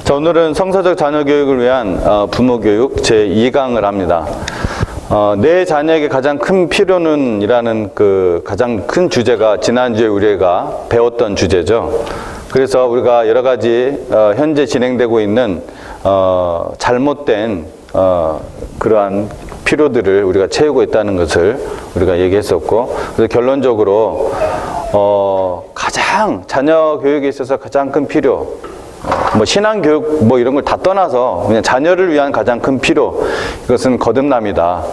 자, 오늘은 성서적 자녀 교육을 위한 부모 교육 제2강을 합니다. 내 자녀에게 가장 큰 필요는 이라는 그 가장 큰 주제가 지난주에 우리가 배웠던 주제죠. 그래서 우리가 여러 가지 현재 진행되고 있는 잘못된 그러한 필요들을 우리가 채우고 있다는 것을 우리가 얘기했었고, 그래서 결론적으로 가장 자녀 교육에 있어서 가장 큰 필요, 뭐 신앙 교육 뭐 이런 걸 다 떠나서 그냥 자녀를 위한 가장 큰 필요, 이것은 거듭남이다.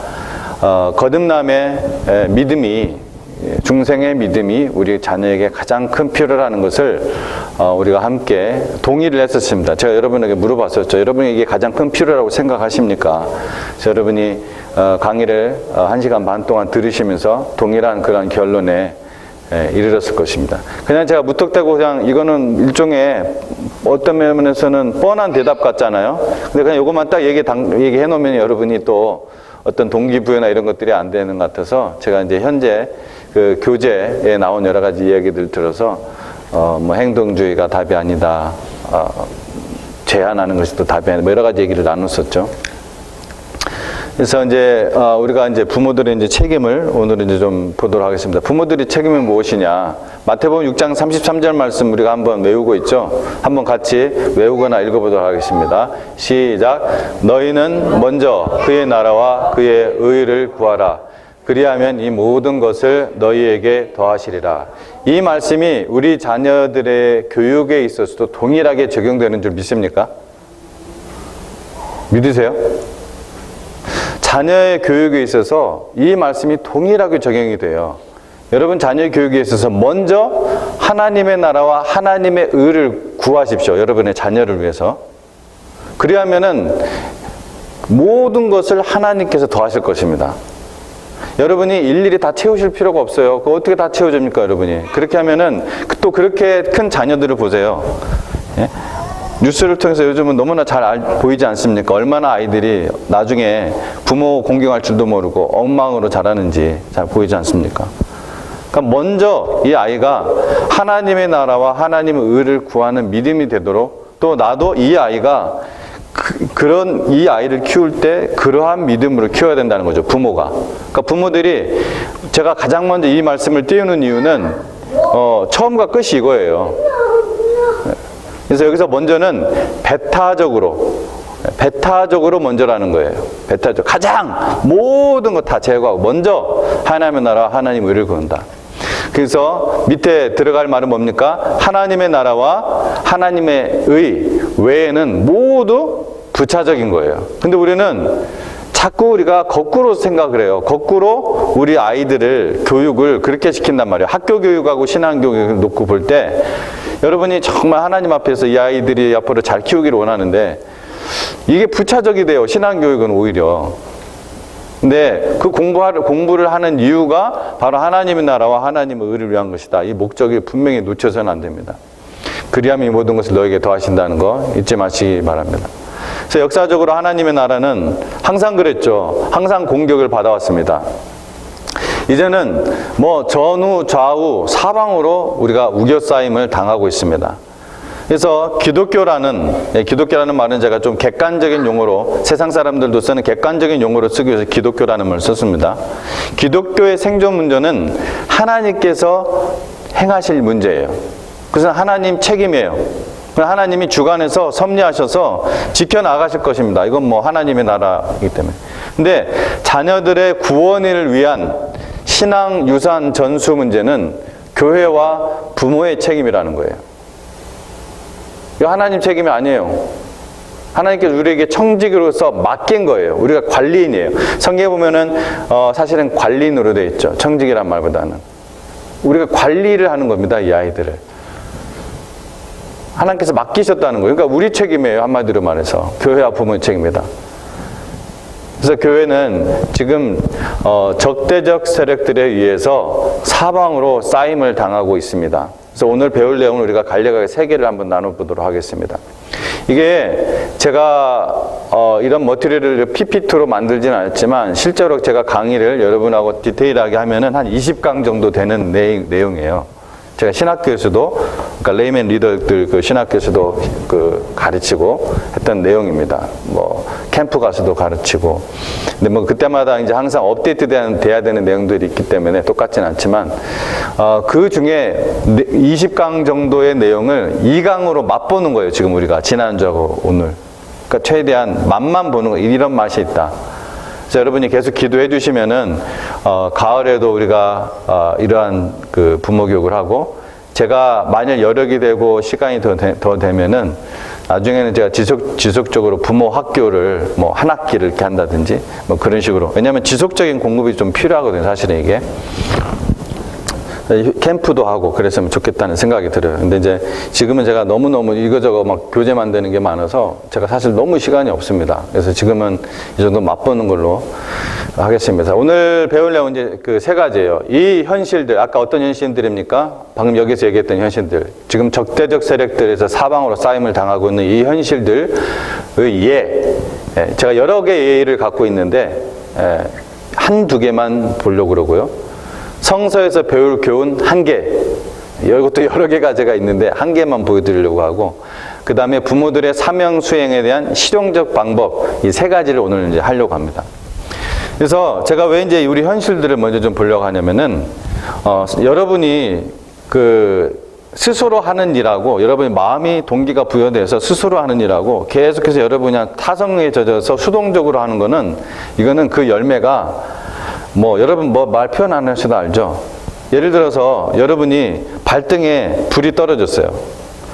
거듭남의 믿음이, 중생의 믿음이 우리 자녀에게 가장 큰 필요라는 것을 우리가 함께 동의를 했었습니다. 제가 여러분에게 물어봤었죠. 여러분이 이게 가장 큰 필요라고 생각하십니까? 그래서 여러분이 강의를 1시간 반 동안 들으시면서 동일한 그런 결론에 이르렀을 것입니다. 그냥 제가 무턱대고 그냥 이거는 일종의 어떤 면에서는 뻔한 대답 같잖아요. 근데 그냥 이것만 딱 얘기해 놓으면 여러분이 또 어떤 동기부여나 이런 것들이 안 되는 것 같아서 제가 이제 현재 그 교재에 나온 여러 가지 이야기들 들어서 뭐 행동주의가 답이 아니다, 제한하는 것이 또 답이 아니다, 뭐 여러 가지 얘기를 나눴었죠. 그래서 이제 우리가 이제 부모들의 이제 책임을 오늘은 이제 좀 보도록 하겠습니다. 부모들의 책임은 무엇이냐? 마태복음 6장 33절 말씀 우리가 한번 외우고 있죠. 한번 같이 외우거나 읽어보도록 하겠습니다. 시작. 너희는 먼저 그의 나라와 그의 의를 구하라. 그리하면 이 모든 것을 너희에게 더하시리라. 이 말씀이 우리 자녀들의 교육에 있어서도 동일하게 적용되는 줄 믿습니까? 믿으세요? 자녀의 교육에 있어서 이 말씀이 동일하게 적용이 돼요. 여러분 자녀의 교육에 있어서 먼저 하나님의 나라와 하나님의 의를 구하십시오. 여러분의 자녀를 위해서. 그리하면은 모든 것을 하나님께서 더하실 것입니다. 여러분이 일일이 다 채우실 필요가 없어요. 그거 어떻게 다 채워줍니까, 여러분이? 그렇게 하면은 또 그렇게 큰 자녀들을 보세요. 예? 뉴스를 통해서 요즘은 너무나 잘 보이지 않습니까? 얼마나 아이들이 나중에 부모 공경할 줄도 모르고 엉망으로 자라는지 잘 보이지 않습니까? 그러니까 먼저 이 아이가 하나님의 나라와 하나님의 의를 구하는 믿음이 되도록, 또 나도 이 아이가 그런 이 아이를 키울 때 그러한 믿음으로 키워야 된다는 거죠, 부모가. 그러니까 부모들이, 제가 가장 먼저 이 말씀을 띄우는 이유는 처음과 끝이 이거예요. 그래서 여기서 먼저는 배타적으로 먼저라는 거예요. 배타적. 가장 모든 거 다 제거하고 먼저 하나님의 나라와 하나님의 의를 구한다. 그래서 밑에 들어갈 말은 뭡니까? 하나님의 나라와 하나님의 의 외에는 모두 부차적인 거예요. 근데 우리는 자꾸 우리가 거꾸로 생각을 해요. 거꾸로 우리 아이들을 교육을 그렇게 시킨단 말이에요. 학교 교육하고 신앙 교육을 놓고 볼 때 여러분이 정말 하나님 앞에서 이 아이들이 앞으로 잘 키우기를 원하는데 이게 부차적이 돼요. 신앙 교육은 오히려. 근데 그 공부를 하는 이유가 바로 하나님의 나라와 하나님의 의를 위한 것이다. 이 목적이 분명히 놓쳐서는 안 됩니다. 그리하면 이 모든 것을 너에게 더하신다는 거 잊지 마시기 바랍니다. 그래서 역사적으로 하나님의 나라는 항상 그랬죠. 항상 공격을 받아왔습니다. 이제는 뭐 전후 좌우 사방으로 우리가 우겨싸임을 당하고 있습니다. 그래서 기독교라는 말은 제가 좀 객관적인 용어로, 세상 사람들도 쓰는 객관적인 용어로 쓰기 위해서 기독교라는 말을 썼습니다. 기독교의 생존 문제는 하나님께서 행하실 문제예요. 그래서 하나님 책임이에요. 하나님이 주관해서 섭리하셔서 지켜나가실 것입니다. 이건 뭐 하나님의 나라이기 때문에. 근데 자녀들의 구원을 위한 신앙 유산 전수 문제는 교회와 부모의 책임이라는 거예요. 이거 하나님 책임이 아니에요. 하나님께서 우리에게 청직으로서 맡긴 거예요. 우리가 관리인이에요. 성경에 보면은 사실은 관리인으로 되어 있죠. 청직이란 말보다는. 우리가 관리를 하는 겁니다, 이 아이들을. 하나님께서 맡기셨다는 거예요. 그러니까 우리 책임이에요, 한마디로 말해서. 교회와 부모의 책임이다. 그래서 교회는 지금 적대적 세력들에 의해서 사방으로 쌓임을 당하고 있습니다. 그래서 오늘 배울 내용을 우리가 간략하게 3개를 한번 나눠보도록 하겠습니다. 이게 제가 이런 머티리얼을 PPT로 만들지는 않았지만 실제로 제가 강의를 여러분하고 디테일하게 하면은 한 20강 정도 되는 내용이에요. 제가 신학교에서도 그러니까 레이맨 리더들 그 신학교에서도 그 가르치고 했던 내용입니다. 뭐 캠프 가서도 가르치고. 근데 뭐 그때마다 이제 항상 업데이트 돼야 되는 내용들이 있기 때문에 똑같진 않지만 그 중에 20강 정도의 내용을 2강으로 맛보는 거예요. 지금 우리가 지난주하고 오늘. 그러니까 최대한 맛만 보는 거, 이런 맛이 있다. 자, 여러분이 계속 기도해 주시면은 가을에도 우리가 이러한 그 부모 교육을 하고, 제가 만약 여력이 되고 시간이 더 되면은 나중에는 제가 지속적으로 부모 학교를 뭐 한 학기를 이렇게 한다든지 뭐 그런 식으로. 왜냐하면 지속적인 공급이 좀 필요하거든요. 사실은 이게. 캠프도 하고 그랬으면 좋겠다는 생각이 들어요. 근데 이제 지금은 제가 너무너무 이거저거 막 교재 만드는 게 많아서 제가 사실 너무 시간이 없습니다. 그래서 지금은 이 정도 맛보는 걸로 하겠습니다. 오늘 배울 내용은 이제 그 세 가지예요. 이 현실들, 아까 어떤 현실들입니까? 방금 여기서 얘기했던 현실들. 지금 적대적 세력들에서 사방으로 쌓임을 당하고 있는 이 현실들의 예. 제가 여러 개의 예를 갖고 있는데 한두 개만 보려고 그러고요. 성서에서 배울 교훈 1개, 이것도 여러 개가 제가 있는데 1개만 보여드리려고 하고, 그 다음에 부모들의 사명 수행에 대한 실용적 방법, 이 3가지를 오늘 이제 하려고 합니다. 그래서 제가 왜 이제 우리 현실들을 먼저 좀 보려고 하냐면은 여러분이 그 스스로 하는 일하고, 여러분의 마음이 동기가 부여돼서 스스로 하는 일하고 계속해서 여러분이 타성에 젖어서 수동적으로 하는 거는, 이거는 그 열매가 뭐 여러분 뭐 말 표현 안 하셔도 알죠. 예를 들어서 여러분이 발등에 불이 떨어졌어요.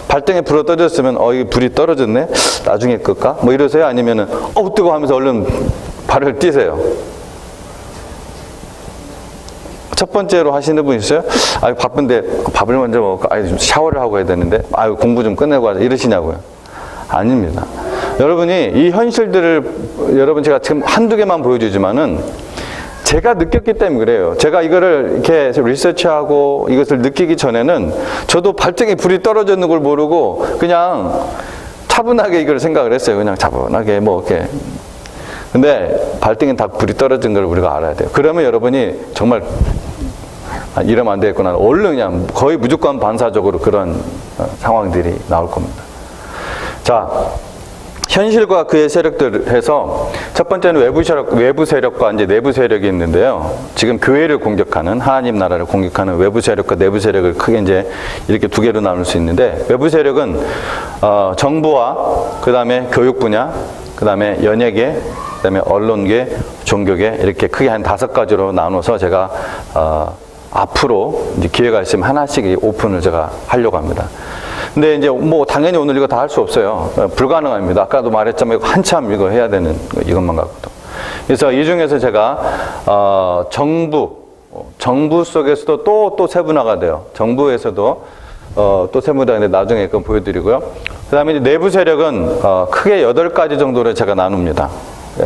발등에 불이 떨어졌으면 이 불이 떨어졌네, 나중에 끌까? 뭐 이러세요? 아니면은 뜨거워 하면서 얼른 발을 띄세요? 첫 번째로 하시는 분 있어요? 바쁜데 밥을 먼저 먹을까? 좀 샤워를 하고 해야 되는데 공부 좀 끝내고 하자, 이러시냐고요? 아닙니다. 여러분이 이 현실들을, 여러분 제가 지금 한두 개만 보여주지만은 제가 느꼈기 때문에 그래요. 제가 이거를 이렇게 리서치하고 이것을 느끼기 전에는 저도 발등에 불이 떨어졌는 걸 모르고 그냥 차분하게 이걸 생각을 했어요. 그냥 차분하게 뭐 이렇게. 근데 발등에 다 불이 떨어진 걸 우리가 알아야 돼요. 그러면 여러분이 정말 이러면 안 되겠구나. 얼른 그냥 거의 무조건 반사적으로 그런 상황들이 나올 겁니다. 자, 현실과 그의 세력들 해서 첫 번째는 외부 세력과 이제 내부 세력이 있는데요. 지금 교회를 공격하는, 하나님 나라를 공격하는 외부 세력과 내부 세력을 크게 이제 이렇게 두 개로 나눌 수 있는데, 외부 세력은 정부와 그 다음에 교육 분야, 그 다음에 연예계, 그 다음에 언론계, 종교계, 이렇게 크게 한 5가지로 나눠서 제가 앞으로 이제 기회가 있으면 하나씩 오픈을 제가 하려고 합니다. 근데 이제 뭐 당연히 오늘 이거 다 할 수 없어요. 불가능합니다. 아까도 말했지만 한참 이거 해야 되는 이것만 갖고도. 그래서 이 중에서 제가 정부 속에서도 또 세분화가 돼요. 정부에서도 또 세분화인데 나중에 그건 보여드리고요. 그 다음에 내부 세력은 크게 8가지 정도로 제가 나눕니다.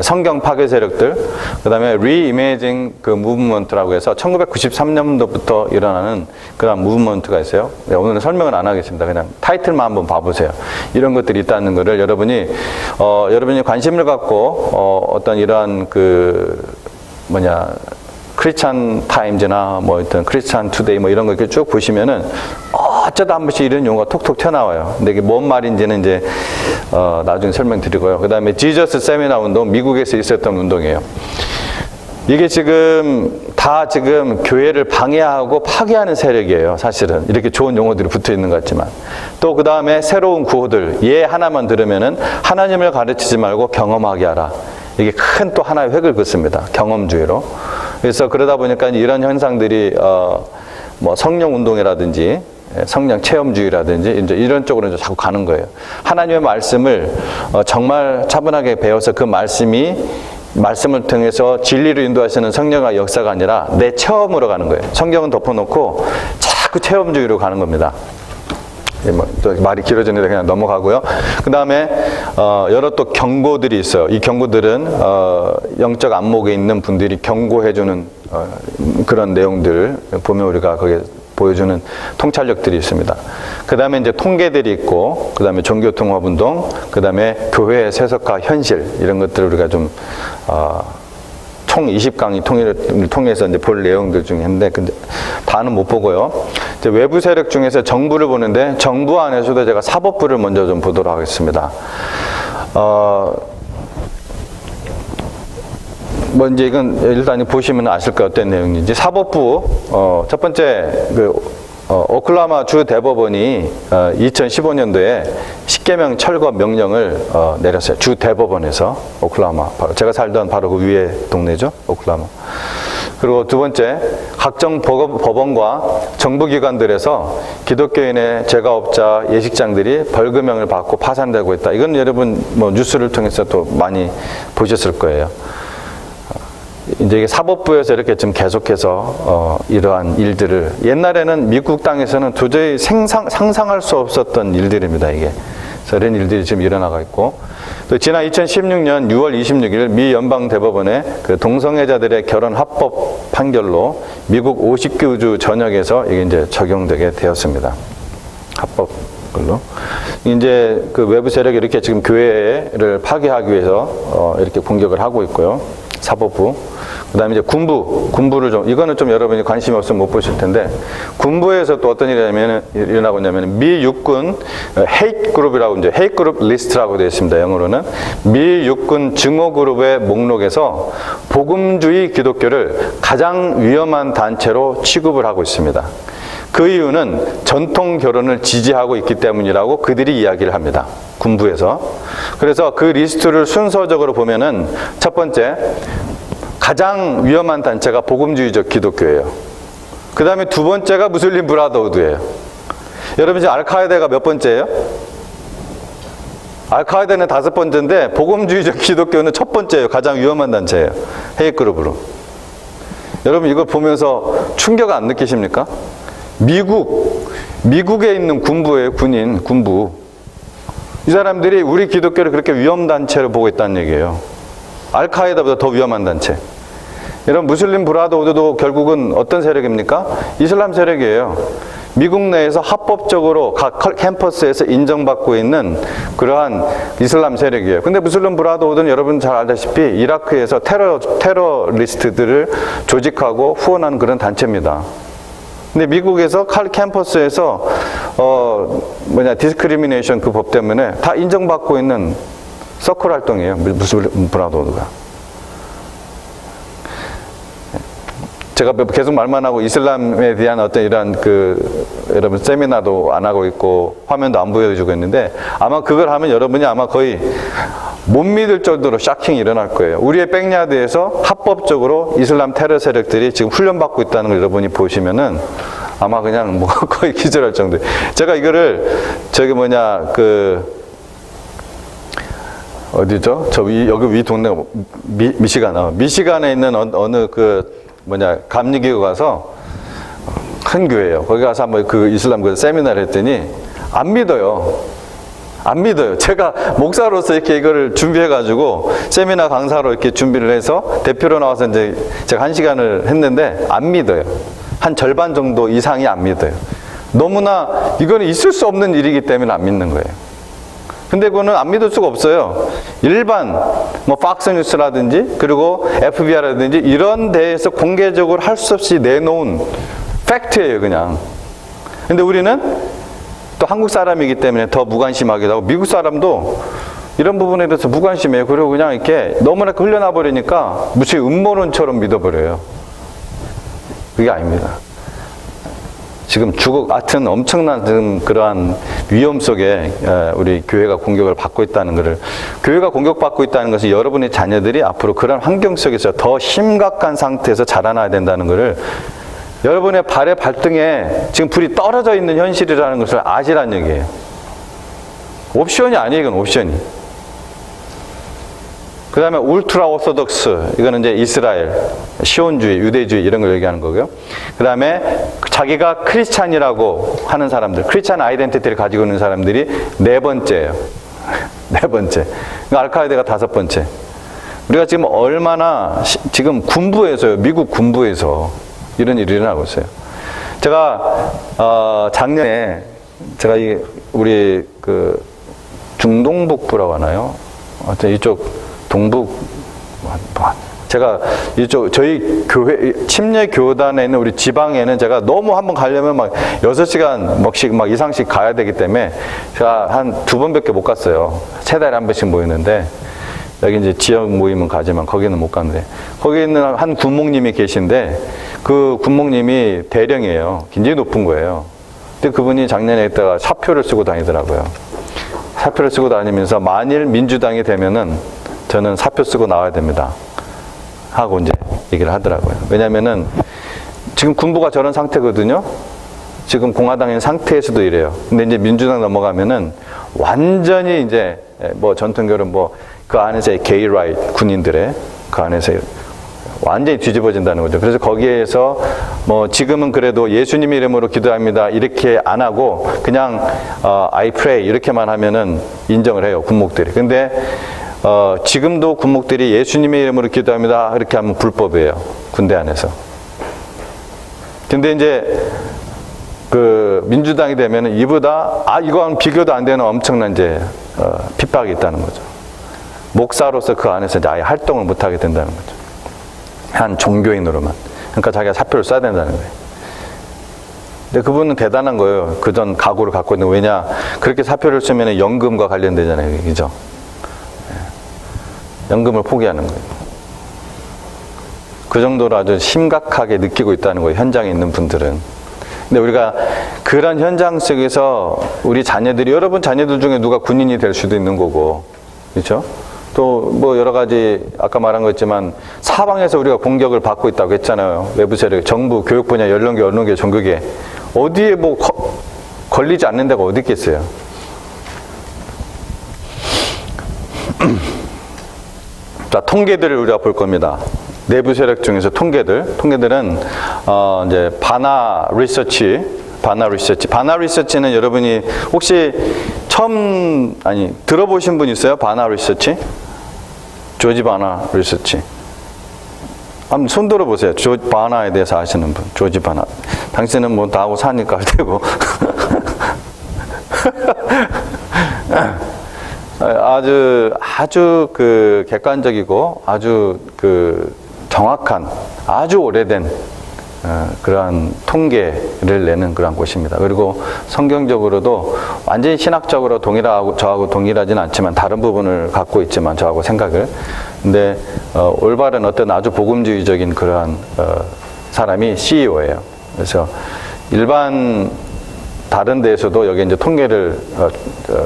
성경 파괴 세력들, 그 다음에 리이메이징 그 무브먼트라고 해서 1993년도부터 일어나는 그런 무브먼트가 있어요. 오늘은 설명을 안 하겠습니다. 그냥 타이틀만 한번 봐보세요. 이런 것들이 있다는 거를 여러분이 관심을 갖고 어떤 이러한 크리스찬 타임즈나 뭐 어떤 크리스찬 투데이 뭐 이런 거 이렇게 쭉 보시면은 어쩌다 한 번씩 이런 용어가 톡톡 튀어나와요. 근데 이게 뭔 말인지는 이제 나중에 설명드리고요. 그 다음에 지저스 세미나 운동, 미국에서 있었던 운동이에요. 이게 지금 교회를 방해하고 파괴하는 세력이에요. 사실은 이렇게 좋은 용어들이 붙어 있는 것 같지만, 또 그 다음에 새로운 구호들, 하나만 들으면은 하나님을 가르치지 말고 경험하게 하라. 이게 큰 또 하나의 획을 긋습니다. 경험주의로. 그래서 그러다 보니까 이런 현상들이 뭐 성령 운동이라든지 성령 체험주의라든지 이제 이런 쪽으로 이제 자꾸 가는 거예요. 하나님의 말씀을 정말 차분하게 배워서 그 말씀을 통해서 진리로 인도하시는 성령의 역사가 아니라 내 체험으로 가는 거예요. 성경은 덮어놓고 자꾸 체험주의로 가는 겁니다. 또 말이 길어지는데 그냥 넘어가고요. 그 다음에 여러 또 경고들이 있어요. 이 경고들은 영적 안목에 있는 분들이 경고해주는 그런 내용들을 보면 우리가 거기에 보여주는 통찰력들이 있습니다. 그 다음에 이제 통계들이 있고, 그 다음에 종교통합운동, 그 다음에 교회의 세속화 현실, 이런 것들을 우리가 좀 총 20강의 통일을 통해서 이제 볼 내용들 중에 있는데, 근데 다는 못 보고요. 이제 외부 세력 중에서 정부를 보는데, 정부 안에서도 제가 사법부를 먼저 좀 보도록 하겠습니다. 뭐 이제 이건 일단 보시면 아실 거예요. 어떤 내용인지. 사법부, 첫 번째, 오클라호마 주 대법원이 2015년도에 10개명 철거 명령을 내렸어요. 주 대법원에서. 오클라호마. 바로 제가 살던 바로 그 위에 동네죠. 오클라호마. 그리고 두 번째, 각종 법원과 정부기관들에서 기독교인의 제과업자, 예식장들이 벌금형을 받고 파산되고 있다. 이건 여러분 뭐 뉴스를 통해서 또 많이 보셨을 거예요. 이제 이게 사법부에서 이렇게 좀 계속해서 이러한 일들을, 옛날에는 미국 땅에서는 도저히 상상할 수 없었던 일들입니다, 이게. 그래서 이런 일들이 지금 일어나고 있고, 또 지난 2016년 6월 26일 미 연방대법원의 그 동성애자들의 결혼 합법 판결로 미국 50교 전역에서 이게 이제 적용되게 되었습니다. 합법으로. 이제 그 외부 세력이 이렇게 지금 교회를 파괴하기 위해서 이렇게 공격을 하고 있고요. 사법부. 그 다음에 이제 군부를 좀, 이거는 좀 여러분이 관심이 없으면 못 보실 텐데, 군부에서 또 어떤 일이 일어나고 있냐면, 미 육군 헤이트 그룹이라고, 이제 헤이트 그룹 리스트라고 되어 있습니다. 영어로는. 미 육군 증오 그룹의 목록에서 복음주의 기독교를 가장 위험한 단체로 취급을 하고 있습니다. 그 이유는 전통 결혼을 지지하고 있기 때문이라고 그들이 이야기를 합니다. 군부에서. 그래서 그 리스트를 순서적으로 보면은, 첫 번째, 가장 위험한 단체가 복음주의적 기독교예요. 그 다음에 두 번째가 무슬림 브라더우드예요. 여러분 지금 알카에다가 몇 번째예요? 알카에다는 5번째인데 복음주의적 기독교는 첫 번째예요. 가장 위험한 단체예요. 헤이그룹으로. 여러분 이걸 보면서 충격 안 느끼십니까? 미국에 있는 군부예요. 군부. 이 사람들이 우리 기독교를 그렇게 위험단체로 보고 있다는 얘기예요. 알카에다보다 더 위험한 단체. 여러분 무슬림 브라더우드도 결국은 어떤 세력입니까? 이슬람 세력이에요. 미국 내에서 합법적으로 각 캠퍼스에서 인정받고 있는 그러한 이슬람 세력이에요. 근데 무슬림 브라더우드는 여러분 잘 알다시피 이라크에서 테러리스트들을 조직하고 후원하는 그런 단체입니다. 근데 미국에서 캠퍼스에서 디스크리미네이션 그 법 때문에 다 인정받고 있는 서클 활동이에요. 무슬림 브라더우드가. 제가 계속 말만 하고 이슬람에 대한 어떤 이런 여러분 세미나도 안 하고 있고 화면도 안 보여주고 있는데, 아마 그걸 하면 여러분이 아마 거의 못 믿을 정도로 샤킹이 일어날 거예요. 우리의 백야드에서 합법적으로 이슬람 테러 세력들이 지금 훈련받고 있다는 걸 여러분이 보시면은 아마 그냥 뭐 거의 기절할 정도예요. 제가 이거를 어디죠? 여기 위 동네가 미시간에 있는 어느 감리교회 가서 큰 교회예요. 거기 가서 한번 그 이슬람 세미나를 했더니 안 믿어요. 제가 목사로서 이렇게 이거를 준비해가지고 세미나 강사로 이렇게 준비를 해서 대표로 나와서 이제 제가 1시간을 했는데 안 믿어요. 한 절반 정도 이상이 안 믿어요. 너무나 이거는 있을 수 없는 일이기 때문에 안 믿는 거예요. 근데 그거는 안 믿을 수가 없어요. 일반 팍스뉴스라든지 그리고 FBI라든지 이런 데에서 공개적으로 할 수 없이 내놓은 팩트예요, 그냥. 근데 우리는 또 한국 사람이기 때문에 더 무관심하기도 하고, 미국 사람도 이런 부분에 대해서 무관심해요. 그리고 그냥 이렇게 너무나 흘려나 버리니까 무슨 음모론처럼 믿어버려요. 그게 아닙니다. 지금 하여튼 엄청난 그러한 위험 속에 우리 교회가 공격을 받고 있다는 것을, 교회가 공격받고 있다는 것은 여러분의 자녀들이 앞으로 그런 환경 속에서 더 심각한 상태에서 자라나야 된다는 것을, 여러분의 발의 발등에 지금 불이 떨어져 있는 현실이라는 것을 아시라는 얘기예요. 옵션이 아니에요, 이건 옵션이. 그 다음에 울트라 오소독스, 이거는 이제 이스라엘, 시온주의, 유대주의 이런 걸 얘기하는 거고요. 그 다음에 자기가 크리스찬이라고 하는 사람들, 크리스찬 아이덴티티를 가지고 있는 사람들이 4번째예요. 4번째. 알카에다가 5번째. 우리가 지금 얼마나 지금 군부에서요, 미국 군부에서 이런 일이 일어나고 있어요. 제가 작년에 제가 우리 중동북부라고 하나요? 하여튼 이쪽 동북 제가 이쪽 저희 교회 침례 교단에 있는 우리 지방에는 제가 너무 한번 가려면 막 6시간 먹씩 막 이상씩 가야 되기 때문에 제가 한 2번밖에 못 갔어요. 세 달에 한 번씩 모이는데 여기 이제 지역 모임은 가지만 거기는 못 갔는데 거기 있는 한 군목님이 계신데 그 군목님이 대령이에요. 굉장히 높은 거예요. 근데 그분이 작년에 있다가 사표를 쓰고 다니더라고요. 사표를 쓰고 다니면서 만일 민주당이 되면은 저는 사표 쓰고 나와야 됩니다. 하고 이제 얘기를 하더라고요. 왜냐면은 지금 군부가 저런 상태거든요. 지금 공화당인 상태에서도 이래요. 근데 이제 민주당 넘어가면은 완전히 이제 뭐 전통교는 뭐 그 안에서 게이 라이트 군인들의 그 안에서 완전히 뒤집어진다는 거죠. 그래서 거기에서 뭐 지금은 그래도 예수님 이름으로 기도합니다 이렇게 안 하고 그냥 I pray 이렇게만 하면은 인정을 해요, 군목들이. 근데 지금도 군목들이 예수님의 이름으로 기도합니다 이렇게 하면 불법이에요, 군대 안에서. 근데 이제 그 민주당이 되면은 이보다 이건 비교도 안 되는 엄청난 이제 핍박이 있다는 거죠. 목사로서 그 안에서 이제 아예 활동을 못 하게 된다는 거죠. 한 종교인으로만. 그러니까 자기가 사표를 써야 된다는 거예요. 근데 그분은 대단한 거예요. 그전 각오를 갖고 있는. 왜냐, 그렇게 사표를 쓰면 연금과 관련되잖아요, 그죠? 연금을 포기하는 거예요. 그 정도로 아주 심각하게 느끼고 있다는 거예요, 현장에 있는 분들은. 근데 우리가 그런 현장 속에서 우리 자녀들이, 여러분 자녀들 중에 누가 군인이 될 수도 있는 거고, 그렇죠? 또 뭐 여러 가지 아까 말한 거 있지만 사방에서 우리가 공격을 받고 있다고 했잖아요. 외부 세력, 정부, 교육 분야, 연령계, 언론계, 종교계 어디에 뭐 걸리지 않는 데가 어디 있겠어요. 자, 통계들을 우리가 볼 겁니다. 내부 세력 중에서 통계들은 이제 바나 리서치는 여러분이 혹시 들어보신 분 있어요? 바나 리서치? 조지 바나 리서치. 한번 손 들어보세요. 조지 바나에 대해서 아시는 분. 조지 바나. 당신은 뭐 다 하고 사니까 할 테고. 아주 그 객관적이고 아주 그 정확한 아주 오래된 그러한 통계를 내는 그러한 곳입니다. 그리고 성경적으로도 완전히 신학적으로 저하고 동일하지는 않지만 다른 부분을 갖고 있지만 저하고 생각을. 근데 올바른 어떤 아주 복음주의적인 그러한 사람이 CEO예요. 그래서 일반 다른 데에서도 여기 이제 통계를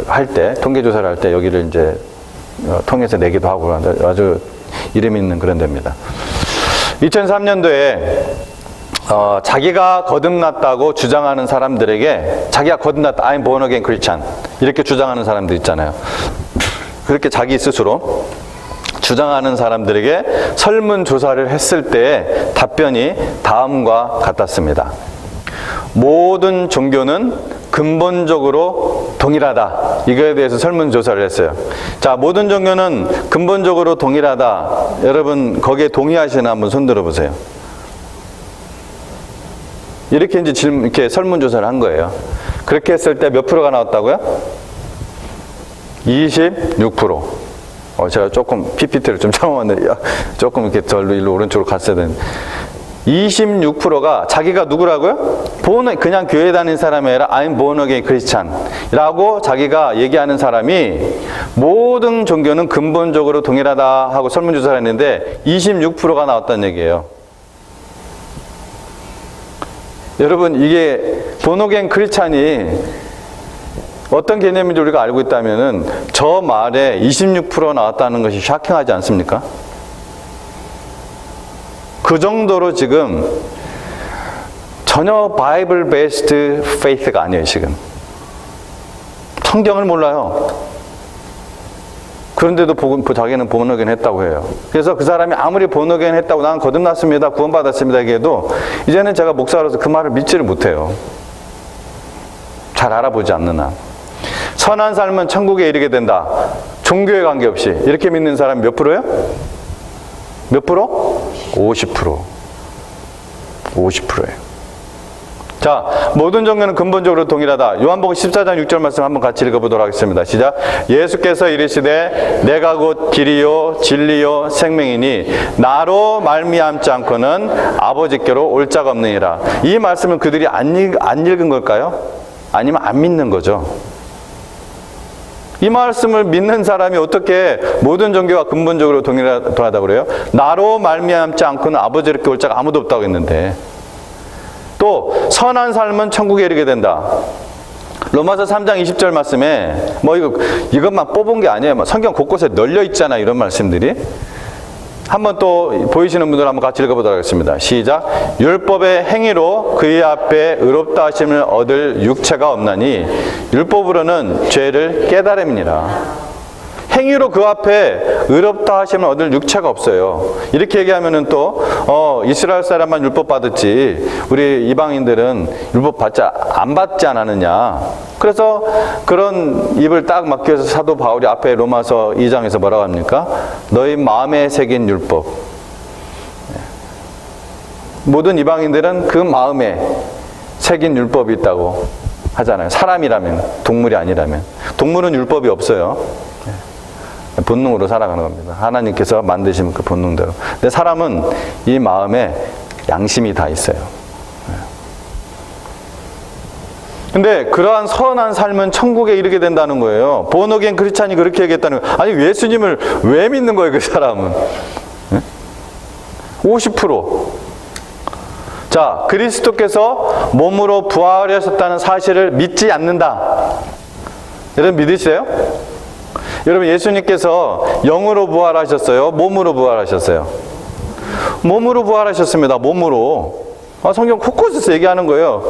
할 때, 통계 조사를 할 때 여기를 이제 통해서 내기도 하고 아주 이름 있는 그런 데입니다. 2003년도에 자기가 거듭났다고 주장하는 사람들에게 자기가 거듭났다, I'm born again Christian 이렇게 주장하는 사람들 있잖아요. 그렇게 자기 스스로 주장하는 사람들에게 설문조사를 했을 때 답변이 다음과 같았습니다. 모든 종교는 근본적으로 동일하다. 이거에 대해서 설문조사를 했어요. 자, 모든 종교는 근본적으로 동일하다. 여러분 거기에 동의하시나 한번 손 들어보세요. 이렇게 이제 이렇게 설문조사를 한 거예요. 그렇게 했을 때 몇 프로가 나왔다고요? 26%. 제가 조금 PPT를 좀 참았는데 조금 이렇게 일로 오른쪽으로 갔어야 되는데 26%가 자기가 누구라고요? 그냥 교회 다니는 사람이 아니라 I'm born again Christian 라고 자기가 얘기하는 사람이 모든 종교는 근본적으로 동일하다 하고 설문조사를 했는데 26%가 나왔다는 얘기예요. 여러분 이게 born again Christian이 어떤 개념인지 우리가 알고 있다면은 저 말에 26% 나왔다는 것이 샤킹하지 않습니까? 그 정도로 지금 전혀 바이블 베이스드 페이스가 아니에요, 지금. 성경을 몰라요. 그런데도 자기는 본어겐 했다고 해요. 그래서 그 사람이 아무리 본어겐 했다고 난 거듭났습니다, 구원받았습니다 얘기해도 이제는 제가 목사로서 그 말을 믿지를 못해요. 잘 알아보지 않는 한. 선한 삶은 천국에 이르게 된다. 종교에 관계없이. 이렇게 믿는 사람이 몇 프로예요? 몇 프로? 50%. 50%예요. 자, 모든 종교는 근본적으로 동일하다. 요한복음 14장 6절 말씀 한번 같이 읽어보도록 하겠습니다. 시작. 예수께서 이르시되 내가 곧 길이요 진리요 생명이니 나로 말미암지 않고는 아버지께로 올 자가 없느니라. 이 말씀은 그들이 안 읽은 걸까요? 아니면 안 믿는 거죠. 이 말씀을 믿는 사람이 어떻게 모든 종교가 근본적으로 동일하다고 그래요? 나로 말미암지 않고는 아버지께 올 자가 아무도 없다고 했는데, 또 선한 삶은 천국에 이르게 된다. 로마서 3장 20절 말씀에 뭐 이것만 뽑은 게 아니에요. 성경 곳곳에 널려 있잖아, 이런 말씀들이. 한번 또 보이시는 분들 한번 같이 읽어보도록 하겠습니다. 시작. 율법의 행위로 그의 앞에 의롭다 하심을 얻을 육체가 없나니 율법으로는 죄를 깨달음이니라. 행위로 그 앞에 의롭다 하심을 얻을 육체가 없어요. 이렇게 얘기하면은 또 이스라엘 사람만 율법 받았지 우리 이방인들은 율법 안 받지 않았느냐. 그래서 그런 입을 딱 막기 위해서 사도 바울이 앞에 로마서 2장에서 뭐라고 합니까? 너희 마음에 새긴 율법. 모든 이방인들은 그 마음에 새긴 율법이 있다고 하잖아요. 사람이라면, 동물이 아니라면. 동물은 율법이 없어요. 본능으로 살아가는 겁니다. 하나님께서 만드신 그 본능대로. 근데 사람은 이 마음에 양심이 다 있어요. 근데 그러한 선한 삶은 천국에 이르게 된다는 거예요. 본어겐 크리스찬이 그렇게 얘기했다는 거예요. 아니 예수님을 왜 믿는 거예요, 그 사람은? 50%. 자, 그리스도께서 몸으로 부활하셨다는 사실을 믿지 않는다. 여러분 믿으세요? 여러분 예수님께서 영으로 부활하셨어요? 몸으로 부활하셨어요? 몸으로 부활하셨습니다. 몸으로. 성경 곳곳에서 얘기하는 거예요.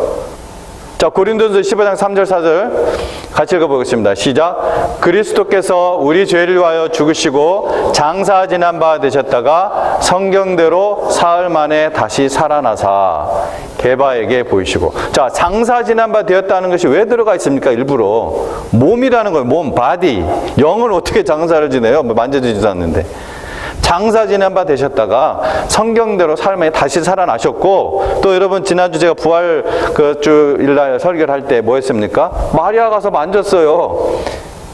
자, 고린도전서 15장 3절 4절 같이 읽어보겠습니다. 시작. 그리스도께서 우리 죄를 위하여 죽으시고 장사 지난 바 되셨다가 성경대로 사흘 만에 다시 살아나사 게바에게 보이시고. 자, 장사 지난 바 되었다는 것이 왜 들어가 있습니까? 일부러 몸이라는 거예요. 몸, 바디. 영을 어떻게 장사를 지내요? 만져지지도 않는데. 장사 지난 바 되셨다가 성경대로 삶에 다시 살아나셨고, 또 여러분 지난주 제가 부활 그 주일날 설교를 할 때 뭐 했습니까? 마리아 가서 만졌어요.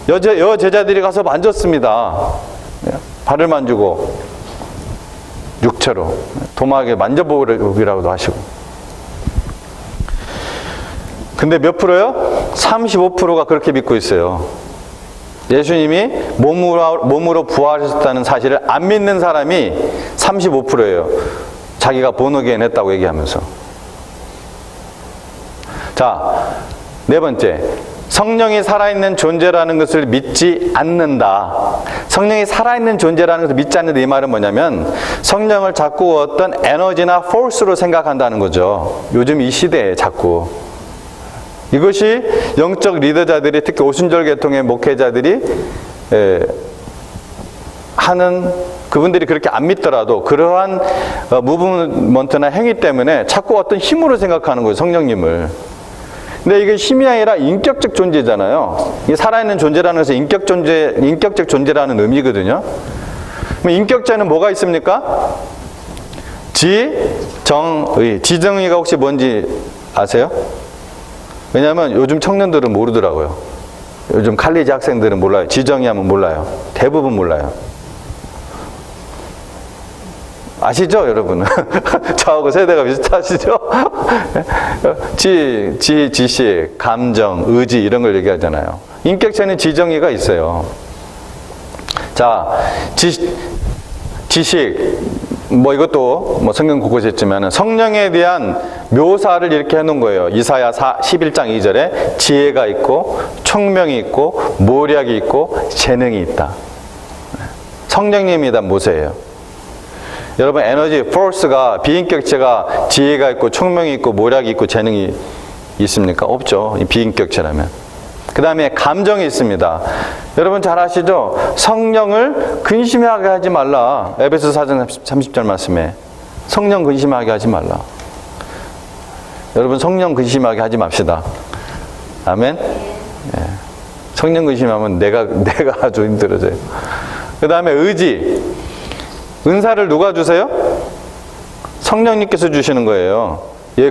여 제자들이 가서 만졌습니다. 발을 만지고 육체로 도마에게 만져보기라고도 하시고. 근데 몇 프로요? 35%가 그렇게 믿고 있어요. 예수님이 몸으로 부활하셨다는 사실을 안 믿는 사람이 35%예요. 자기가 본어게인 했다고 얘기하면서. 자, 네 번째. 성령이 살아있는 존재라는 것을 믿지 않는다. 성령이 살아있는 존재라는 것을 믿지 않는다. 이 말은 뭐냐면 성령을 자꾸 어떤 에너지나 포스로 생각한다는 거죠. 요즘 이 시대에 자꾸. 이것이 영적 리더자들이, 특히 오순절 계통의 목회자들이 하는, 그분들이 그렇게 안 믿더라도 그러한 무브먼트나 행위 때문에 자꾸 어떤 힘으로 생각하는 거예요, 성령님을. 근데 이게 힘이 아니라 인격적 존재잖아요. 이 살아있는 존재라는 것은 인격적 존재라는 의미거든요. 그럼 인격자는 뭐가 있습니까? 지정의. 지정의가 혹시 뭔지 아세요? 왜냐하면 요즘 청년들은 모르더라고요. 요즘 칼리지 학생들은 몰라요. 지정의 하면 몰라요. 대부분 몰라요. 아시죠, 여러분? 저하고 세대가 비슷하시죠? 지식, 감정, 의지 이런 걸 얘기하잖아요. 인격체는 지정의가 있어요. 자, 지식, 뭐 이것도 뭐 성경 곳곳에 있지만 성령에 대한 묘사를 이렇게 해놓은 거예요. 이사야 11장 2절에 지혜가 있고 총명이 있고 모략이 있고 재능이 있다. 성령님에 대한 모세예요. 여러분 에너지, 포스가, 비인격체가 지혜가 있고 총명이 있고 모략이 있고 재능이 있습니까? 없죠. 이 비인격체라면. 그 다음에 감정이 있습니다. 여러분 잘 아시죠? 성령을 근심하게 하지 말라. 에베소 4장 30절 말씀에 성령 근심하게 하지 말라. 여러분 성령 근심하게 하지 맙시다. 아멘. 예. 성령 근심하면 내가 아주 힘들어져요. 그 다음에 의지. 은사를 누가 주세요? 성령님께서 주시는 거예요.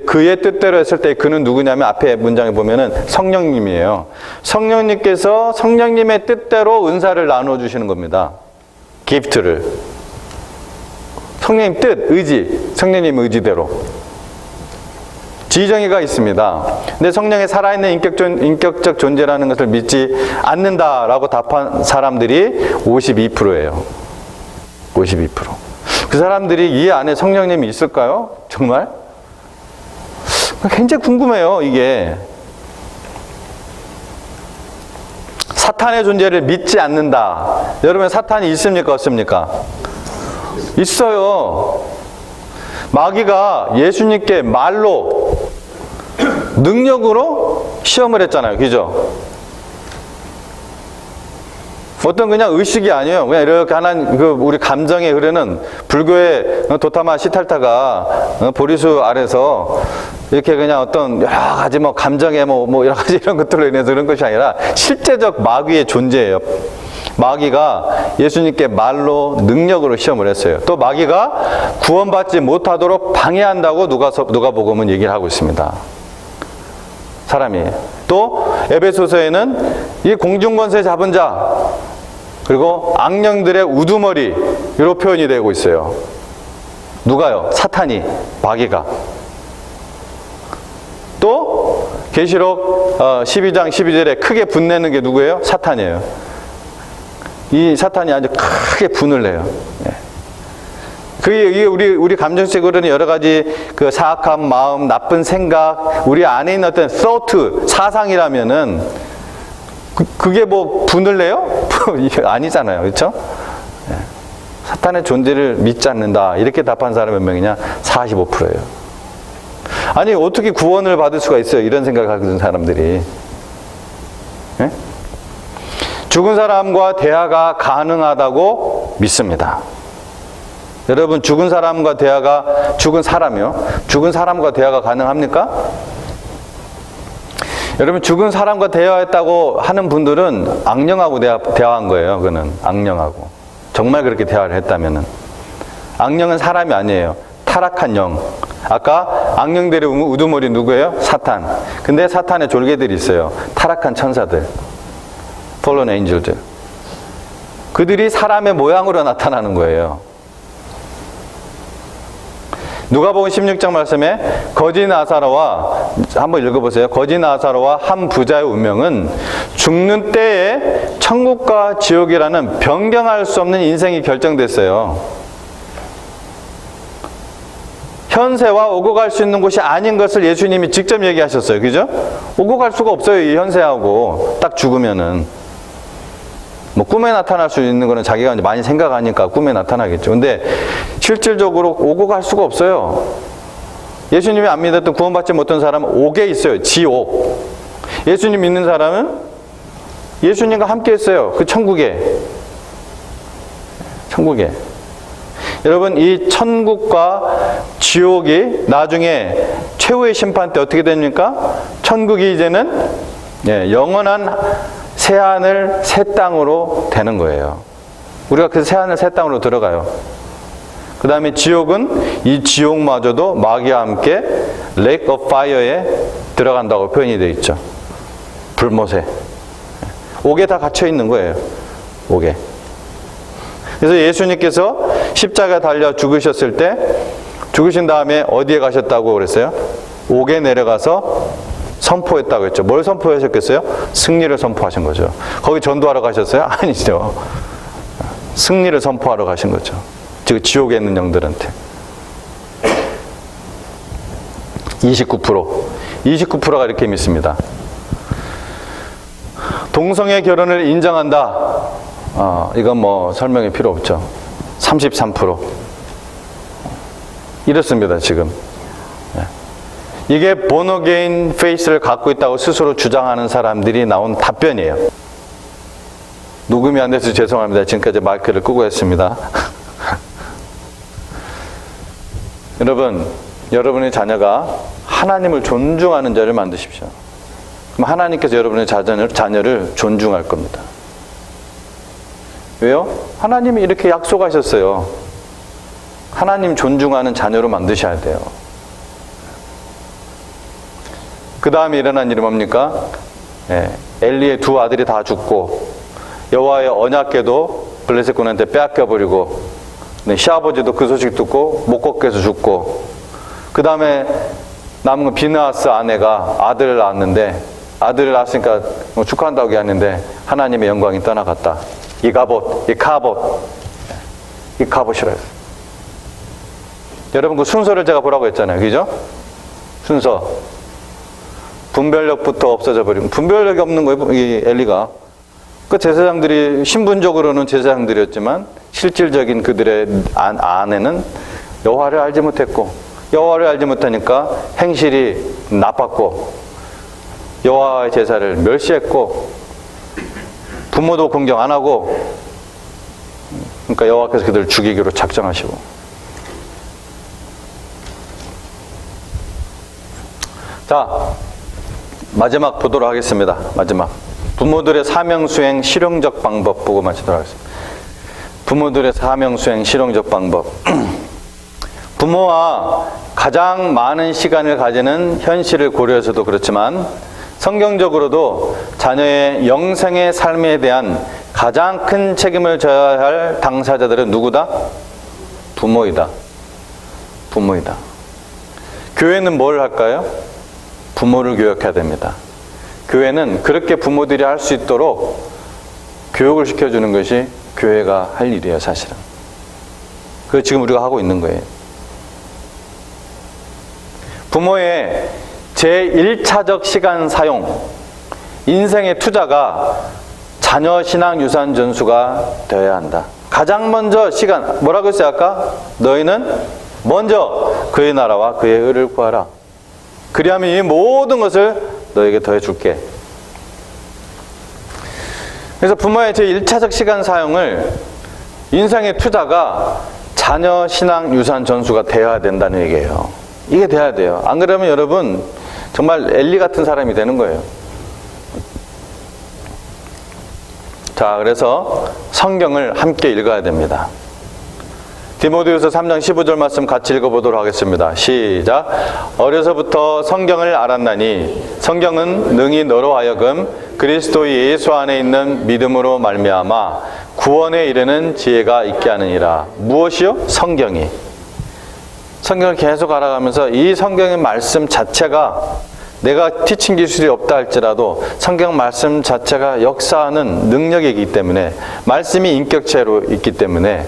그의 뜻대로 했을 때 그는 누구냐면 앞에 문장에 보면은 성령님이에요. 성령님께서 성령님의 뜻대로 은사를 나눠주시는 겁니다. 기프트를. 성령님 뜻, 의지, 성령님 의지대로. 지정의가 있습니다. 근데 성령의 살아있는 인격적 존재라는 것을 믿지 않는다라고 답한 사람들이 52%예요. 52%. 그 사람들이 이 안에 성령님이 있을까요? 정말? 굉장히 궁금해요, 이게. 사탄의 존재를 믿지 않는다. 여러분, 사탄이 있습니까? 없습니까? 있어요. 마귀가 예수님께 말로, 능력으로 시험을 했잖아요. 그죠? 어떤 그냥 의식이 아니에요. 그냥 이렇게 우리 감정에 흐르는 불교의 도타마 시탈타가 보리수 아래서 이렇게 그냥 어떤 여러 가지 감정에 여러 가지 이런 것들로 인해서 그런 것이 아니라 실제적 마귀의 존재예요. 마귀가 예수님께 말로 능력으로 시험을 했어요. 또 마귀가 구원받지 못하도록 방해한다고 누가복음은 얘기를 하고 있습니다. 사람이. 또 에베소서에는 이 공중권세 잡은 자 그리고 악령들의 우두머리로 표현이 되고 있어요. 누가요? 사탄이, 마귀가. 또 계시록 12장 12절에 크게 분내는 게 누구예요? 사탄이에요. 이 사탄이 아주 크게 분을 내요. 그게 우리 감정적으로는 여러 가지 그 사악한 마음, 나쁜 생각, 우리 안에 있는 어떤 thought, 사상이라면은 그게 분을 내요? 아니잖아요. 그렇죠? 사탄의 존재를 믿지 않는다. 이렇게 답한 사람이 몇 명이냐? 45%예요. 아니, 어떻게 구원을 받을 수가 있어요? 이런 생각을 하는 사람들이. 네? 죽은 사람과 대화가 가능하다고 믿습니다. 여러분, 죽은 사람과 대화가, 죽은 사람과 대화가 가능합니까? 여러분, 죽은 사람과 대화했다고 하는 분들은 악령하고 대화한 거예요. 그거는 악령하고. 정말 그렇게 대화를 했다면은. 악령은 사람이 아니에요. 타락한 영. 아까 악령들의 우두머리 누구예요? 사탄. 근데 사탄의 졸개들이 있어요. 타락한 천사들. fallen angel들. 그들이 사람의 모양으로 나타나는 거예요. 누가복음 16장 말씀에 거지 나사로와, 한번 읽어보세요. 거지 나사로와 한 부자의 운명은 죽는 때에 천국과 지옥이라는 변경할 수 없는 인생이 결정됐어요. 현세와 오고 갈 수 있는 곳이 아닌 것을 예수님이 직접 얘기하셨어요. 그죠? 오고 갈 수가 없어요. 이 현세하고 딱 죽으면은. 꿈에 나타날 수 있는 거는 자기가 이제 많이 생각하니까 꿈에 나타나겠죠. 근데 실질적으로 오고 갈 수가 없어요. 예수님이 안 믿었던 구원받지 못한 사람은 옥에 있어요. 지옥. 예수님 믿는 사람은 예수님과 함께 했어요. 그 천국에. 여러분, 이 천국과 지옥이 나중에 최후의 심판 때 어떻게 됩니까? 천국이 이제는 영원한 새하늘 새 땅으로 되는 거예요. 우리가 그 새하늘 새 땅으로 들어가요. 그 다음에 지옥은 이 지옥마저도 마귀와 함께 Lake of Fire에 들어간다고 표현이 되어 있죠. 불못에. 옥에 다 갇혀 있는 거예요. 옥에. 그래서 예수님께서 십자가에 달려 죽으셨을 때 죽으신 다음에 어디에 가셨다고 그랬어요? 옥에 내려가서 선포했다고 했죠. 뭘 선포하셨겠어요? 승리를 선포하신 거죠. 거기 전도하러 가셨어요? 아니죠. 승리를 선포하러 가신 거죠. 지금 지옥에 있는 영들한테. 29%가 이렇게 믿습니다. 동성애 결혼을 인정한다. 이건 설명이 필요 없죠. 33%. 이렇습니다, 지금. 이게 본어게인 페이스를 갖고 있다고 스스로 주장하는 사람들이 나온 답변이에요. 녹음이 안 돼서 죄송합니다. 지금까지 마이크를 끄고 했습니다. 여러분, 여러분의 자녀가 하나님을 존중하는 자를 만드십시오. 그럼 하나님께서 여러분의 자녀를 존중할 겁니다. 왜요? 하나님이 이렇게 약속하셨어요. 하나님 존중하는 자녀로 만드셔야 돼요. 그 다음에 일어난 일이 뭡니까? 엘리의 두 아들이 다 죽고, 여호와의 언약궤도 블레셋 군한테 빼앗겨버리고, 시아버지도 그 소식 듣고 못 걷게 해서 죽고, 그 다음에 남은 건 비느하스 아내가 아들을 낳았는데, 아들을 낳았으니까 축하한다고 하는데 하나님의 영광이 떠나갔다. 이카봇이라고 했어요. 여러분 그 순서를 제가 보라고 했잖아요. 그죠? 순서. 분별력부터 없어져 버리고, 분별력이 없는 거예요, 이 엘리가. 그 제사장들이 신분적으로는 제사장들이었지만 실질적인 그들의 아내는 여호와를 알지 못했고, 여호와를 알지 못하니까 행실이 나빴고, 여호와의 제사를 멸시했고, 부모도 공경 안 하고, 그러니까 여호와께서 그들을 죽이기로 작정하시고. 자, 마지막 보도록 하겠습니다. 마지막. 부모들의 사명수행 실용적 방법 보고 마치도록 하겠습니다. 부모들의 사명수행 실용적 방법. 부모와 가장 많은 시간을 가지는 현실을 고려해서도 그렇지만 성경적으로도 자녀의 영생의 삶에 대한 가장 큰 책임을 져야 할 당사자들은 누구다? 부모이다. 부모이다. 교회는 뭘 할까요? 부모를 교육해야 됩니다. 교회는 그렇게 부모들이 할 수 있도록 교육을 시켜주는 것이 교회가 할 일이에요, 사실은. 그걸 지금 우리가 하고 있는 거예요. 부모의 제1차적 시간 사용, 인생의 투자가 자녀 신앙 유산 전수가 되어야 한다. 가장 먼저 시간, 뭐라고 했어요 아까? 너희는 먼저 그의 나라와 그의 의를 구하라. 그리하면 이 모든 것을 너에게 더해줄게. 그래서 부모의 제1차적 시간 사용을, 인생의 투자가 자녀 신앙 유산 전수가 되어야 된다는 얘기예요. 이게 돼야 돼요. 안 그러면 여러분 정말 엘리 같은 사람이 되는 거예요. 자, 그래서 성경을 함께 읽어야 됩니다. 디모데후서 3장 15절 말씀 같이 읽어보도록 하겠습니다. 시작. 어려서부터 성경을 알았나니 성경은 능히 너로 하여금 그리스도 예수 안에 있는 믿음으로 말미암아 구원에 이르는 지혜가 있게 하느니라. 무엇이요? 성경이. 성경을 계속 알아가면서 이 성경의 말씀 자체가, 내가 티칭 기술이 없다 할지라도 성경 말씀 자체가 역사하는 능력이기 때문에, 말씀이 인격체로 있기 때문에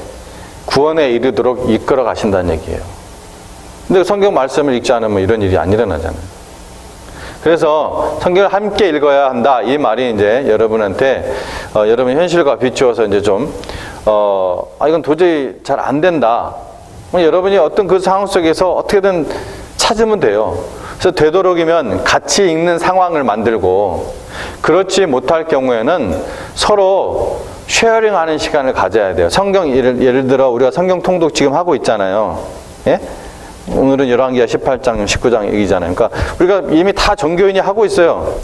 구원에 이르도록 이끌어 가신다는 얘기예요. 근데 성경 말씀을 읽지 않으면 이런 일이 안 일어나잖아요. 그래서 성경을 함께 읽어야 한다. 이 말이 이제 여러분한테 여러분 현실과 비추어서 이제 좀 이건 도저히 잘 안 된다. 여러분이 어떤 그 상황 속에서 어떻게든 찾으면 돼요. 그래서 되도록이면 같이 읽는 상황을 만들고, 그렇지 못할 경우에는 서로 쉐어링하는 시간을 가져야 돼요. 성경 예를 들어 우리가 성경 통독 지금 하고 있잖아요. 예? 오늘은 열왕기하 18장, 19장 얘기잖아요. 그러니까 우리가 이미 다 전교인이 하고 있어요.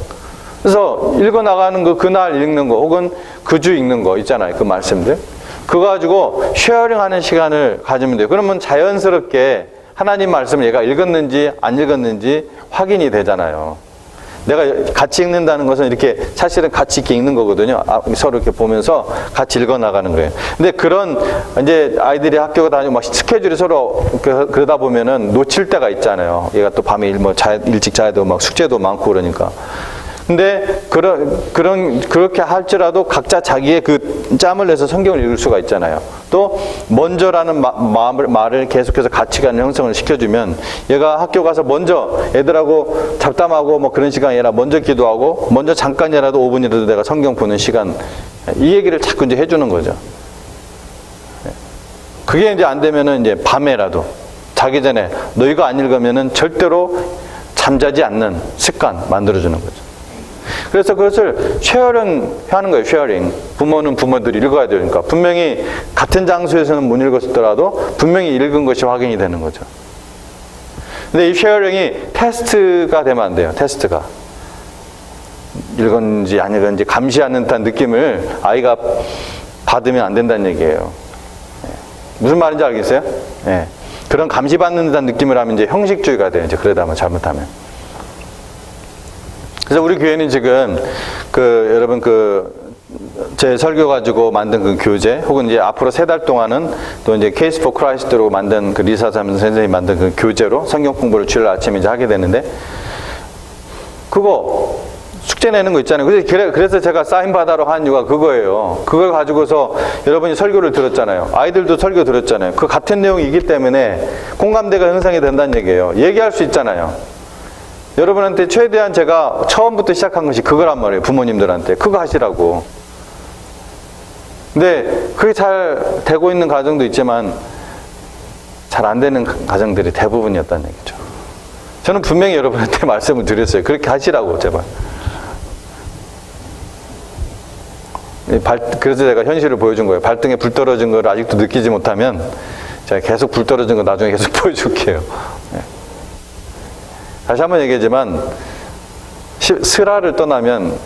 그래서 읽어 나가는 거, 그날 읽는 거, 혹은 그 주 읽는 거 있잖아요. 그 말씀들. 그거 가지고 쉐어링하는 시간을 가지면 돼요. 그러면 자연스럽게 하나님 말씀을 얘가 읽었는지 안 읽었는지 확인이 되잖아요. 내가 같이 읽는다는 것은 이렇게 사실은 같이 이렇게 읽는 거거든요. 서로 이렇게 보면서 같이 읽어 나가는 거예요. 근데 그런 이제 아이들이 학교 다니고 막 스케줄이 서로 그러다 보면은 놓칠 때가 있잖아요. 얘가 또 밤에 일찍 자야 되고 막 숙제도 많고 그러니까. 근데 그렇게 할지라도 각자 자기의 그 짬을 내서 성경을 읽을 수가 있잖아요. 또 먼저라는 말을 계속해서 가치관 형성을 시켜주면, 얘가 학교 가서 먼저 애들하고 잡담하고 뭐 그런 시간이 아니라 먼저 기도하고 먼저 잠깐이라도 5분이라도 내가 성경 보는 시간, 이 얘기를 자꾸 이제 해주는 거죠. 그게 이제 안 되면은 이제 밤에라도 자기 전에 너 이거 안 읽으면은 절대로 잠자지 않는 습관 만들어주는 거죠. 그래서 그것을 쉐어링 하는 거예요. 쉐어링. 부모는 부모들이 읽어야 되니까. 분명히 같은 장소에서는 못 읽었더라도 분명히 읽은 것이 확인이 되는 거죠. 근데 이 쉐어링이 테스트가 되면 안 돼요. 테스트가. 읽었는지 안 읽었는지 감시하는 듯한 느낌을 아이가 받으면 안 된다는 얘기예요. 무슨 말인지 알겠어요? 네. 그런 감시받는 듯한 느낌을 하면 이제 형식주의가 돼요. 이제 그러다 보면 잘못하면. 그래서 우리 교회는 지금 여러분 제 설교 가지고 만든 그 교재, 혹은 이제 앞으로 3달 동안은 또 이제 케이스 포 크라이스트로 만든 그 리사 선생님이 만든 그 교재로 성경 공부를 주일 아침에 이제 하게 되는데, 그거 숙제 내는 거 있잖아요. 그래서 제가 사인 받아러 한 이유가 그거예요. 그걸 가지고서 여러분이 설교를 들었잖아요. 아이들도 설교 들었잖아요. 그 같은 내용이기 때문에 공감대가 형성이 된다는 얘기예요. 얘기할 수 있잖아요. 여러분한테 최대한 제가 처음부터 시작한 것이 그거란 말이에요. 부모님들한테 그거 하시라고. 근데 그게 잘 되고 있는 가정도 있지만 잘 안 되는 가정들이 대부분이었다는 얘기죠. 저는 분명히 여러분한테 말씀을 드렸어요. 그렇게 하시라고, 제발. 그래서 제가 현실을 보여준 거예요. 발등에 불 떨어진 걸 아직도 느끼지 못하면 제가 계속 불 떨어진 거 나중에 계속 보여줄게요. 네. 다시 한번 얘기하지만 슬하를 떠나면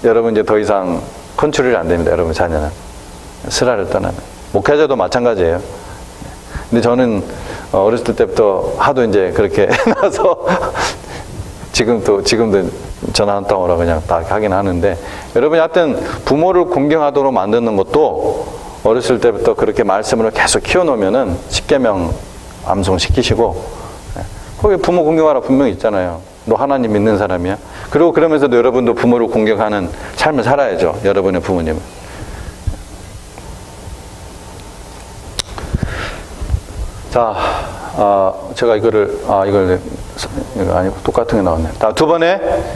여러분 이제 더 이상 컨트롤이 안 됩니다. 여러분 자녀는 슬하를 떠나면. 목회자도 마찬가지예요. 근데 저는 어렸을 때부터 하도 이제 그렇게 해놔서 지금도 전화 한 통으로 그냥 다 하긴 하는데, 여러분이 하여튼 부모를 공경하도록 만드는 것도 어렸을 때부터 그렇게 말씀으로 계속 키워놓으면은 10계명 암송시키시고, 거기 부모 공경하라 분명히 있잖아요. 너 하나님 믿는 사람이야? 그리고 그러면서도 여러분도 부모를 공경하는 삶을 살아야죠. 여러분의 부모님은. 자, 제가 이거 아니고 똑같은 게 나왔네.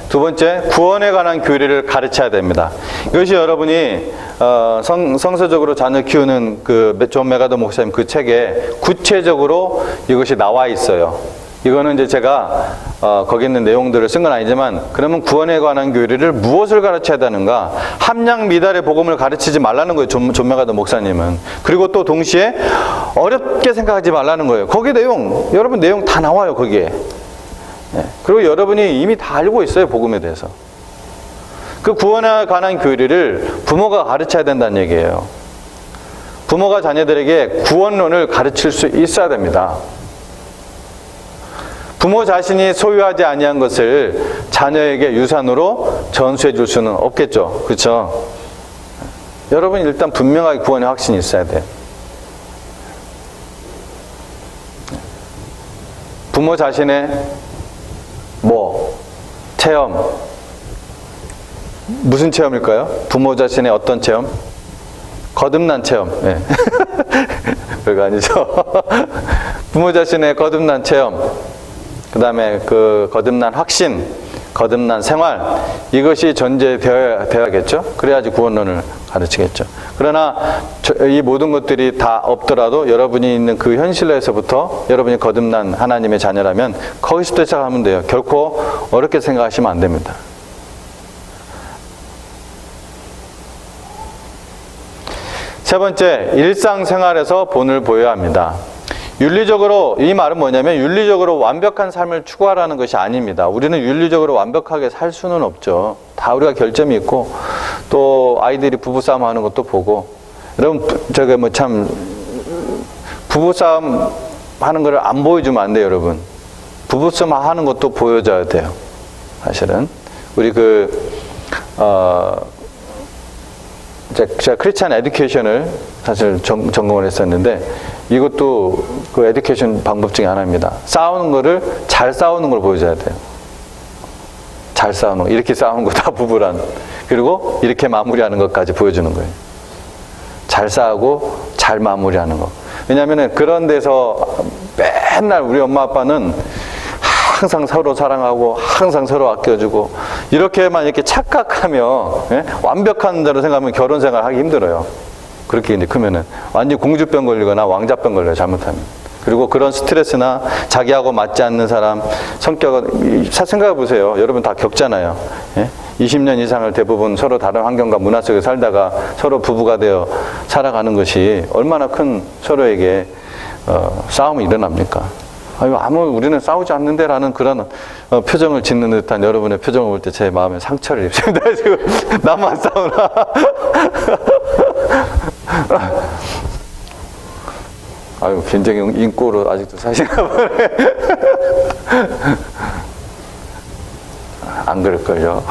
두 번째, 구원에 관한 교리를 가르쳐야 됩니다. 이것이 여러분이 성서적으로 자녀 키우는 그 존 메가더 목사님 그 책에 구체적으로 이것이 나와 있어요. 이거는 이제 제가 거기 있는 내용들을 쓴 건 아니지만, 그러면 구원에 관한 교리를 무엇을 가르쳐야 되는가? 함량 미달의 복음을 가르치지 말라는 거예요. 존 메가더 목사님은. 그리고 또 동시에 어렵게 생각하지 말라는 거예요. 거기 여러분 내용 다 나와요, 거기에. 네. 그리고 여러분이 이미 다 알고 있어요, 복음에 대해서. 그 구원에 관한 교리를 부모가 가르쳐야 된다는 얘기예요. 부모가 자녀들에게 구원론을 가르칠 수 있어야 됩니다. 부모 자신이 소유하지 아니한 것을 자녀에게 유산으로 전수해 줄 수는 없겠죠. 그렇죠? 여러분 일단 분명하게 구원의 확신이 있어야 돼요. 부모 자신의 체험, 무슨 체험일까요? 부모 자신의 어떤 체험? 거듭난 체험. 네. 별거 아니죠. 부모 자신의 거듭난 체험, 그 다음에 그 거듭난 확신, 거듭난 생활, 이것이 전제되어야겠죠. 그래야지 구원론을 가르치겠죠. 그러나 이 모든 것들이 다 없더라도 여러분이 있는 그 현실에서부터 여러분이 거듭난 하나님의 자녀라면 거기서부터 시작하면 돼요. 결코 어렵게 생각하시면 안 됩니다. 세 번째, 일상생활에서 본을 보여야 합니다. 윤리적으로, 이 말은 뭐냐면 윤리적으로 완벽한 삶을 추구하라는 것이 아닙니다. 우리는 윤리적으로 완벽하게 살 수는 없죠. 다 우리가 결점이 있고, 또 아이들이 부부싸움 하는 것도 보고, 여러분 부부싸움 하는 걸 안 보여주면 안 돼요, 여러분. 부부싸움 하는 것도 보여줘야 돼요. 사실은 우리 제가 크리스찬 에듀케이션을 사실 전공을 했었는데, 이것도 그 에듀케이션 방법 중에 하나입니다. 싸우는 거를 잘 싸우는 걸 보여줘야 돼요. 잘 싸우는 거, 이렇게 싸우는 거 다 부부란. 그리고 이렇게 마무리하는 것까지 보여주는 거예요. 잘 싸우고 잘 마무리하는 거. 왜냐하면 그런 데서 맨날 우리 엄마 아빠는 항상 서로 사랑하고 항상 서로 아껴주고 이렇게만 착각하며, 완벽한 대로 생각하면 결혼 생활 하기 힘들어요. 그렇게 이제 크면은 완전 공주병 걸리거나 왕자병 걸려요, 잘못하면. 그리고 그런 스트레스나 자기하고 맞지 않는 사람 성격은, 생각해 보세요. 여러분 다 겪잖아요. 20년 이상을 대부분 서로 다른 환경과 문화 속에 살다가 서로 부부가 되어 살아가는 것이 얼마나 큰 서로에게 싸움이 일어납니까? 우리는 싸우지 않는데라는 그런 표정을 짓는 듯한 여러분의 표정을 볼 때 제 마음에 상처를 입습니다. 지금 나만 싸우나? 굉장히 인꼬로 아직도 사시나 보네. 안 그럴걸요.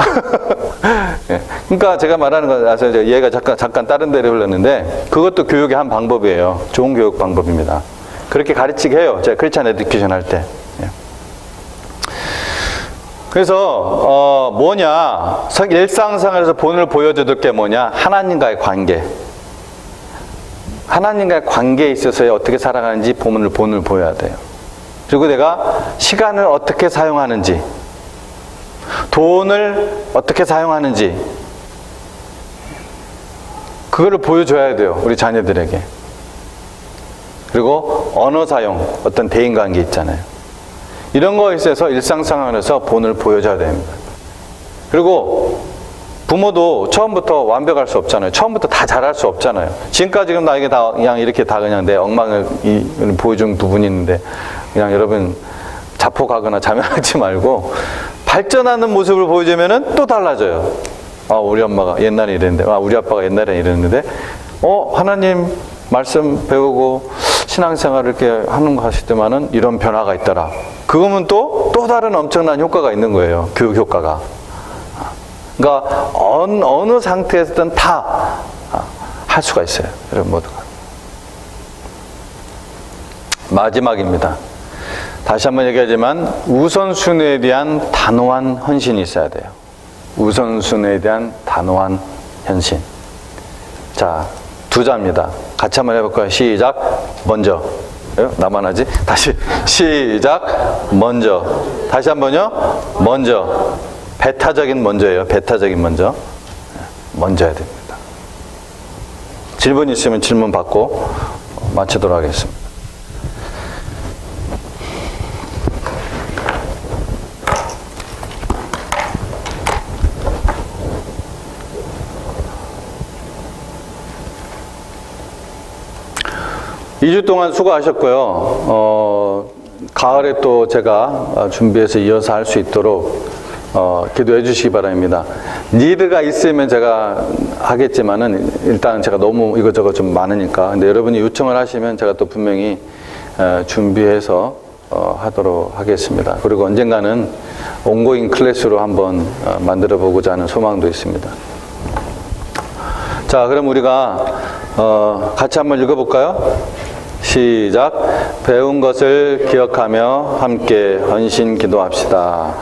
예. 그러니까 제가 말하는 건, 얘가 잠깐 다른 데로 흘렀는데, 그것도 교육의 한 방법이에요. 좋은 교육 방법입니다. 그렇게 가르치게 해요. 제가 크리스찬 에듀케이션 할 때. 예. 그래서, 뭐냐. 일상생활에서 본을 보여줄 게 뭐냐. 하나님과의 관계. 하나님과의 관계에 있어서 어떻게 살아가는지 본을 보여야 돼요. 그리고 내가 시간을 어떻게 사용하는지, 돈을 어떻게 사용하는지, 그거를 보여줘야 돼요. 우리 자녀들에게. 그리고 언어 사용, 어떤 대인관계 있잖아요. 이런 거에 있어서 일상생활에서 본을 보여줘야 됩니다. 그리고 부모도 처음부터 완벽할 수 없잖아요. 처음부터 다 잘할 수 없잖아요. 지금까지 나에게 다 그냥 이렇게 다 그냥 내 엉망을 보여준 부분이 있는데, 그냥 여러분 자폭하거나 자명하지 말고 발전하는 모습을 보여주면은 또 달라져요. 우리 엄마가 옛날에 이랬는데, 우리 아빠가 옛날에 이랬는데, 하나님 말씀 배우고 신앙생활을 이렇게 하는 거 하실 때만은 이런 변화가 있더라. 그거면 또 다른 엄청난 효과가 있는 거예요. 교육 효과가. 그러니까 어느 상태에서든 다 할 수가 있어요. 여러분 모두가. 마지막입니다. 다시 한번 얘기하지만 우선순위에 대한 단호한 헌신이 있어야 돼요. 우선순위에 대한 단호한 헌신. 자, 2자입니다. 같이 한번 해볼까요? 시작. 먼저. 나만 하지? 다시. 시작. 먼저. 다시 한번요. 먼저. 배타적인 먼저예요. 배타적인 먼저. 먼저 해야 됩니다. 질문 있으면 질문 받고 마치도록 하겠습니다. 이 주 동안 수고하셨고요. 가을에 또 제가 준비해서 이어서 할 수 있도록 기도해 주시기 바랍니다. 니드가 있으면 제가 하겠지만은 일단 제가 너무 이것저것 좀 많으니까. 근데 여러분이 요청을 하시면 제가 또 분명히 준비해서 하도록 하겠습니다. 그리고 언젠가는 온고잉 클래스로 한번 만들어 보고자 하는 소망도 있습니다. 자, 그럼 우리가 같이 한번 읽어볼까요? 시작. 배운 것을 기억하며 함께 헌신 기도합시다.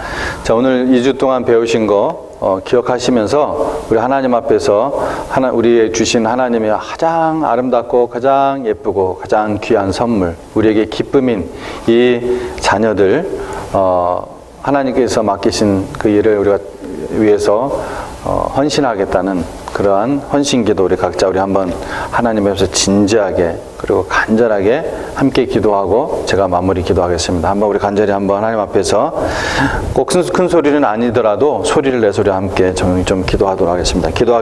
자, 오늘 2주 동안 배우신 거 기억하시면서 우리 하나님 앞에서 우리의 주신 하나님의 가장 아름답고 가장 예쁘고 가장 귀한 선물, 우리에게 기쁨인 이 자녀들, 하나님께서 맡기신 그 일을 우리가 위해서 헌신하겠다는 그러한 헌신기도 우리 각자 우리 한번 하나님 앞에서 진지하게 그리고 간절하게 함께 기도하고 제가 마무리 기도하겠습니다. 한번 우리 간절히 한번 하나님 앞에서 꼭 큰 소리는 아니더라도 소리를 내서 우리 함께 좀 기도하도록 하겠습니다. 기도하기